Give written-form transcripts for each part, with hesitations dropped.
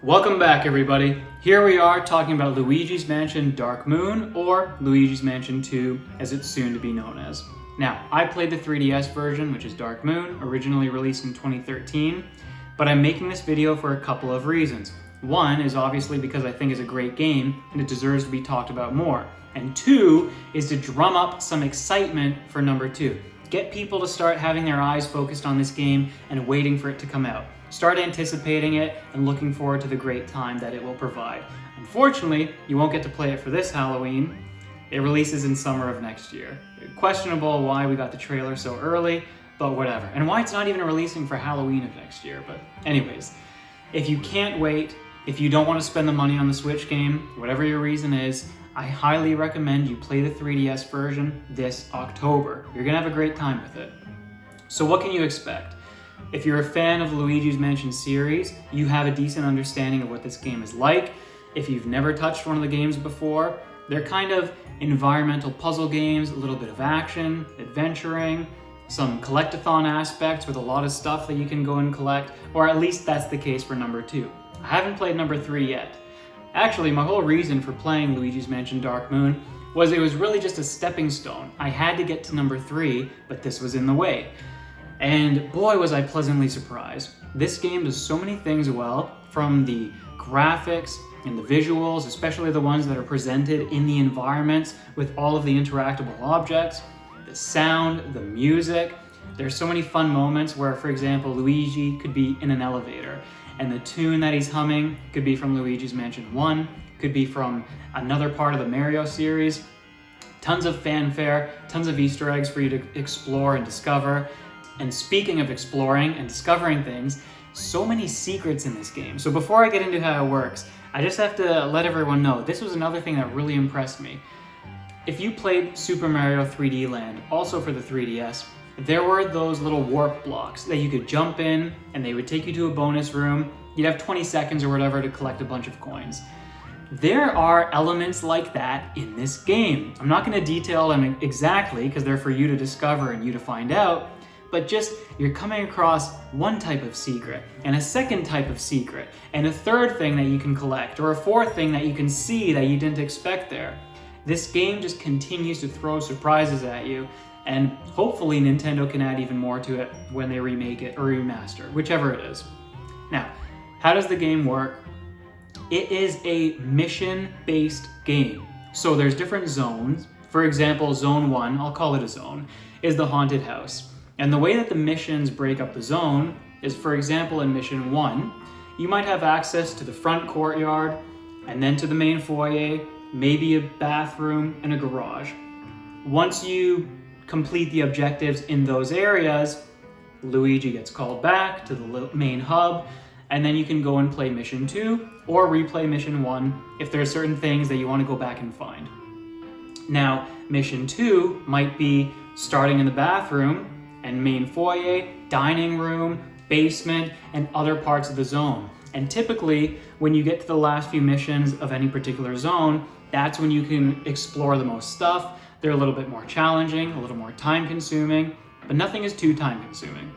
Welcome back, everybody. Here we are talking about Luigi's Mansion Dark Moon, or Luigi's Mansion 2 as it's soon to be known as. Now, I played the 3DS version, which is Dark Moon, originally released in 2013, but I'm making this video for a couple of reasons. One is obviously because I think it's a great game and it deserves to be talked about more. And two is to drum up some excitement for number 2. Get people to start having their eyes focused on this game and waiting for it to come out. Start anticipating it and looking forward to the great time that it will provide. Unfortunately, you won't get to play it for this Halloween. It releases in summer of next year. Questionable why we got the trailer so early, but whatever. And why it's not even releasing for Halloween of next year, but anyways. If you can't wait, if you don't want to spend the money on the Switch game, whatever your reason is, I highly recommend you play the 3DS version this October. You're gonna have a great time with it. So what can you expect? If you're a fan of Luigi's Mansion series, you have a decent understanding of what this game is like. If you've never touched one of the games before, they're kind of environmental puzzle games, a little bit of action, adventuring, some collectathon aspects with a lot of stuff that you can go and collect, or at least that's the case for number 2. I haven't played number 3 yet. Actually, my whole reason for playing Luigi's Mansion Dark Moon was it was really just a stepping stone. I had to get to number 3, but this was in the way. And boy, was I pleasantly surprised. This game does so many things well, from the graphics and the visuals, especially the ones that are presented in the environments with all of the interactable objects, the sound, the music. There's so many fun moments where, for example, Luigi could be in an elevator and the tune that he's humming could be from Luigi's Mansion 1, could be from another part of the Mario series. Tons of fanfare, tons of Easter eggs for you to explore and discover. And speaking of exploring and discovering things, so many secrets in this game. So before I get into how it works, I just have to let everyone know, this was another thing that really impressed me. If you played Super Mario 3D Land, also for the 3DS, there were those little warp blocks that you could jump in and they would take you to a bonus room. You'd have 20 seconds or whatever to collect a bunch of coins. There are elements like that in this game. I'm not going to detail them exactly because they're for you to discover and you to find out, but just you're coming across one type of secret and a second type of secret and a third thing that you can collect or a fourth thing that you can see that you didn't expect there. This game just continues to throw surprises at you, and hopefully Nintendo can add even more to it when they remake it or remaster, whichever it is. Now, how does the game work? It is a mission-based game. So there's different zones. For example, Zone 1, I'll call it a zone, is the haunted house. And the way that the missions break up the zone is, for example, in Mission 1, you might have access to the front courtyard, and then to the main foyer, maybe a bathroom, and a garage. Once you complete the objectives in those areas, Luigi gets called back to the main hub, and then you can go and play Mission 2 or replay Mission 1 if there are certain things that you want to go back and find. Now, Mission 2 might be starting in the bathroom and main foyer, dining room, basement, and other parts of the zone. And typically, when you get to the last few missions of any particular zone, that's when you can explore the most stuff. They're a little bit more challenging, a little more time-consuming, but nothing is too time-consuming.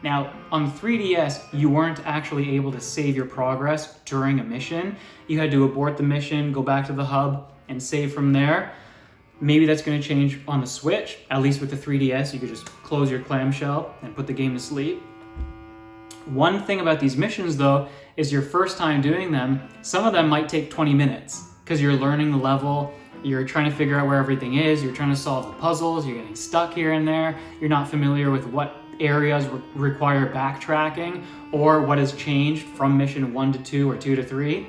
Now, on 3DS, you weren't actually able to save your progress during a mission. You had to abort the mission, go back to the hub, and save from there. Maybe that's going to change on the Switch. At least with the 3DS, you could just close your clamshell and put the game to sleep. One thing about these missions, though, is your first time doing them, some of them might take 20 minutes because you're learning the level, you're trying to figure out where everything is, you're trying to solve the puzzles, you're getting stuck here and there, you're not familiar with what areas require backtracking or what has changed from mission 1 to 2 or 2 to 3.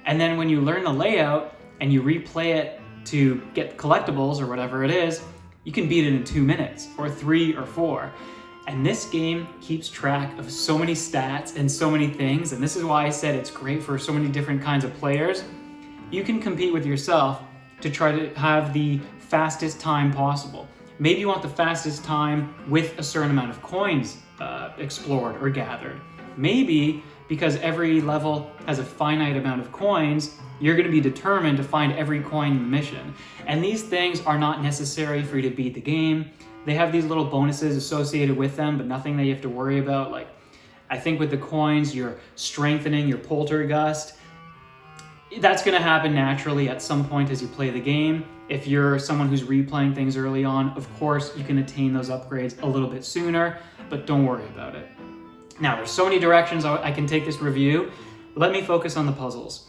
And then when you learn the layout and you replay it to get collectibles or whatever it is, you can beat it in 2 minutes or 3 or 4. And this game keeps track of so many stats and so many things, and this is why I said it's great for so many different kinds of players. You can compete with yourself to try to have the fastest time possible. Maybe you want the fastest time with a certain amount of coins explored or gathered. Maybe because every level has a finite amount of coins, you're going to be determined to find every coin in the mission. And these things are not necessary for you to beat the game. They have these little bonuses associated with them, but nothing that you have to worry about, like I think with the coins, you're strengthening your poltergust. That's going to happen naturally at some point as you play the game. If you're someone who's replaying things early on, of course, you can attain those upgrades a little bit sooner, but don't worry about it. Now, there's so many directions I can take this review. Let me focus on the puzzles.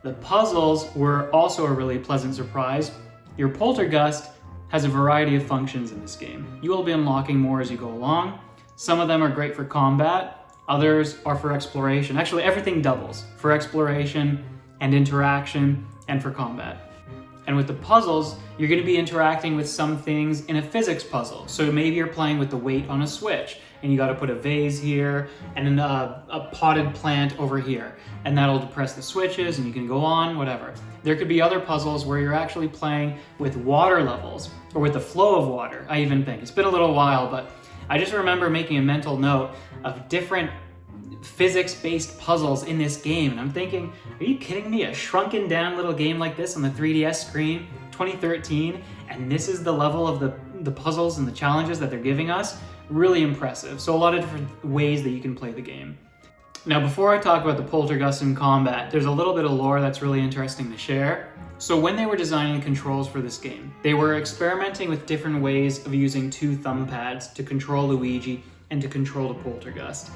The puzzles were also a really pleasant surprise. Your poltergust has a variety of functions in this game. You will be unlocking more as you go along. Some of them are great for combat, others are for exploration. Actually, everything doubles for exploration and interaction and for combat. And with the puzzles, you're going to be interacting with some things in a physics puzzle. So maybe you're playing with the weight on a switch, and you got to put a vase here and a potted plant over here, and that'll depress the switches, and you can go on, whatever. There could be other puzzles where you're actually playing with water levels or with the flow of water, I even think. It's been a little while, but I just remember making a mental note of different physics-based puzzles in this game, and I'm thinking, are you kidding me? A shrunken down little game like this on the 3DS screen, 2013, and this is the level of the puzzles and the challenges that they're giving us? Really impressive. So a lot of different ways that you can play the game. Now, before I talk about the poltergust in combat, there's a little bit of lore that's really interesting to share. So when they were designing controls for this game, they were experimenting with different ways of using 2 thumb pads to control Luigi and to control the poltergust.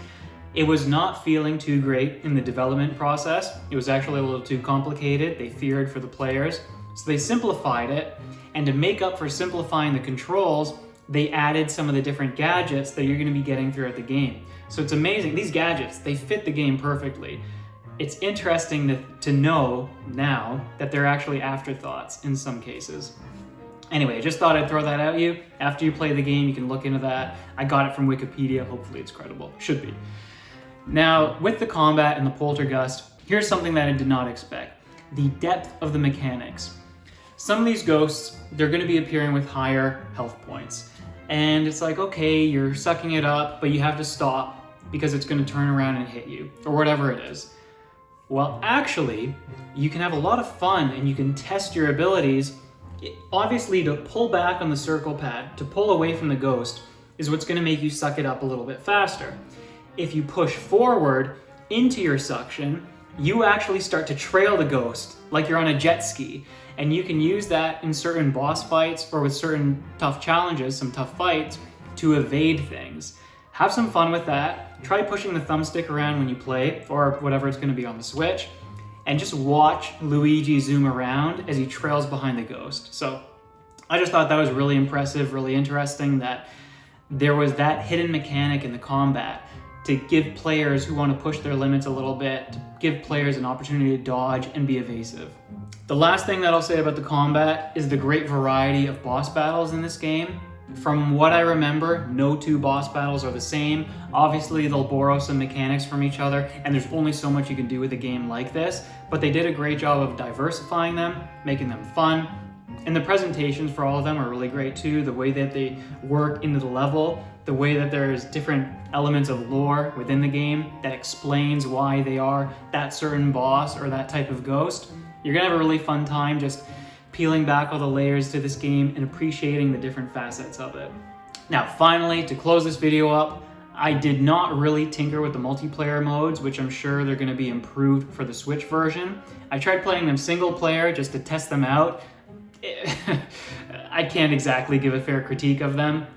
It was not feeling too great in the development process. It was actually a little too complicated. They feared for the players. So they simplified it, and to make up for simplifying the controls, they added some of the different gadgets that you're going to be getting throughout the game. So it's amazing. These gadgets, they fit the game perfectly. It's interesting to know now that they're actually afterthoughts in some cases. Anyway, I just thought I'd throw that at you. After you play the game, you can look into that. I got it from Wikipedia. Hopefully it's credible. Should be. Now, with the combat and the poltergust, here's something that I did not expect. The depth of the mechanics. Some of these ghosts, they're going to be appearing with higher health points. And it's like, okay, you're sucking it up, but you have to stop because it's going to turn around and hit you, or whatever it is. Well, actually, you can have a lot of fun and you can test your abilities. Obviously, to pull back on the circle pad, to pull away from the ghost, is what's going to make you suck it up a little bit faster. If you push forward into your suction, you actually start to trail the ghost like you're on a jet ski. And you can use that in certain boss fights or with certain tough challenges, some tough fights, to evade things. Have some fun with that. Try pushing the thumbstick around when you play, or whatever it's going to be on the Switch, and just watch Luigi zoom around as he trails behind the ghost. So I just thought that was really impressive, really interesting that there was that hidden mechanic in the combat to give players who want to push their limits a little bit, to give players an opportunity to dodge and be evasive. The last thing that I'll say about the combat is the great variety of boss battles in this game. From what I remember, no 2 boss battles are the same. Obviously, they'll borrow some mechanics from each other, and there's only so much you can do with a game like this, but they did a great job of diversifying them, making them fun. And the presentations for all of them are really great too, the way that they work into the level, the way that there's different elements of lore within the game that explains why they are that certain boss or that type of ghost. You're gonna have a really fun time just peeling back all the layers to this game and appreciating the different facets of it. Now, finally, to close this video up, I did not really tinker with the multiplayer modes, which I'm sure they're gonna be improved for the Switch version. I tried playing them single player just to test them out. I can't exactly give a fair critique of them.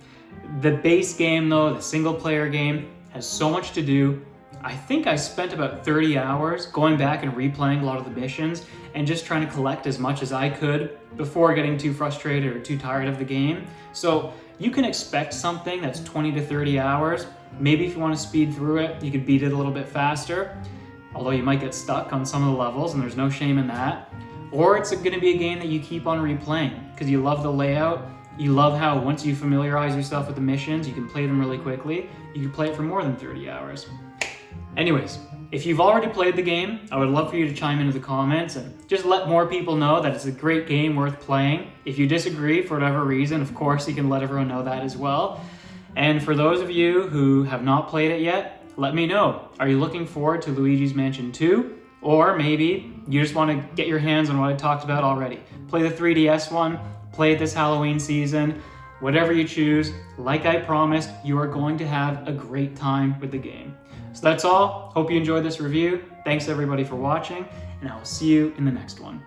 The base game though, the single player game, has so much to do. I think I spent about 30 hours going back and replaying a lot of the missions and just trying to collect as much as I could before getting too frustrated or too tired of the game. So you can expect something that's 20 to 30 hours. Maybe if you want to speed through it, you could beat it a little bit faster, although you might get stuck on some of the levels, and there's no shame in that. Or it's going to be a game that you keep on replaying because you love the layout. You love how once you familiarize yourself with the missions, you can play them really quickly. You can play it for more than 30 hours. Anyways, if you've already played the game, I would love for you to chime into the comments and just let more people know that it's a great game worth playing. If you disagree for whatever reason, of course, you can let everyone know that as well. And for those of you who have not played it yet, let me know. Are you looking forward to Luigi's Mansion 2? Or maybe you just want to get your hands on what I talked about already. Play the 3DS one, play it this Halloween season. Whatever you choose, like I promised, you are going to have a great time with the game. So that's all. Hope you enjoyed this review. Thanks everybody for watching, and I will see you in the next one.